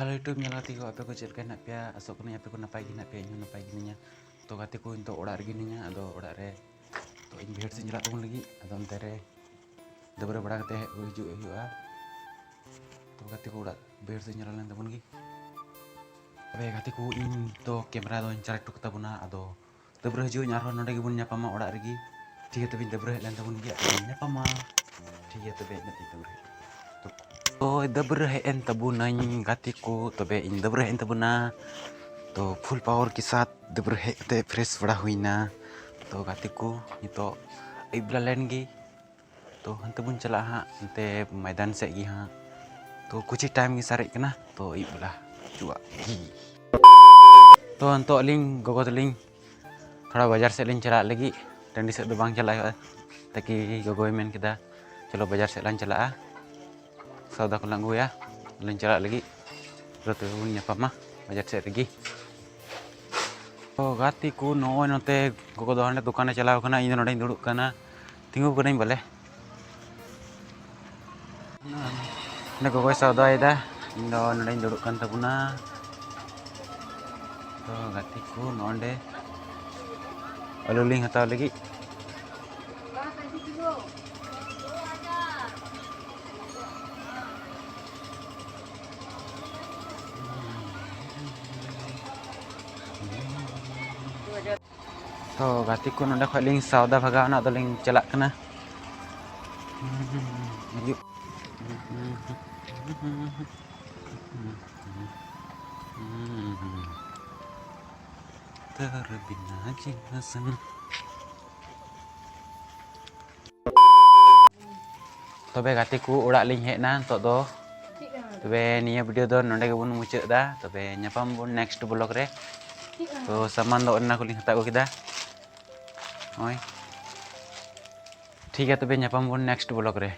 Halo YouTube nyala tiga apa ko cek nak pia asok kena apa ko napai gina pia nyu napai gininya to gati ko into orak gininya ado orak re to in biar se nyala tong lagi ado antere dabra bada kate hiju hua to gati ko orak biar se nyala lan tabun gi abe gati ko in to kamera do charek to tabuna ado dabra hiju nyaro nonde gi bun nyapa ma orak regi tiga tabi dabra lan tabun gi nyapa ma tiga tabi nanti tabra to dabra en tabunany gatiku तबे इन दब्र हेन तबुना तो full power के साथ दब्र हेते fresh बड़ा हुईना तो गतिकु नितो इबला लेनगी तो हंते बुन चला हाँ हंते मैदान से गी हाँ तो कुछ ही टाइम की सारे कना तो इबला चुआ तो हंतो लिंग गोगो लिंग थोड़ा बाजार से लिंग चला लगी टंडी से दो बांग चला ताकि गोगो मेन किदा चलो बाजार से लान चला सौदा को langgu ya lain cara lagi berarti punya apa mah bajar set lagi oh gatiku noy note gogo dohan le dukane chalaw kana इन नोडे दुड़ुब kana tingu kanain bale ne gogo सौदा ida in नोडे दुड़ुब kan tabuna to gatiku nonde aluling hataw lagi तो gatiku nonde khoi ling sauda bhaga na doling chalak kana yuk terbina jinasan tobe gatiku orak ling hej na to do tobe niya video do nonde ge bun mucak da tobe nyapam bun next vlog re तो सामान दो अन्ना cooling हता को किदा ओय ठीक है तबे nyapam bun next vlog re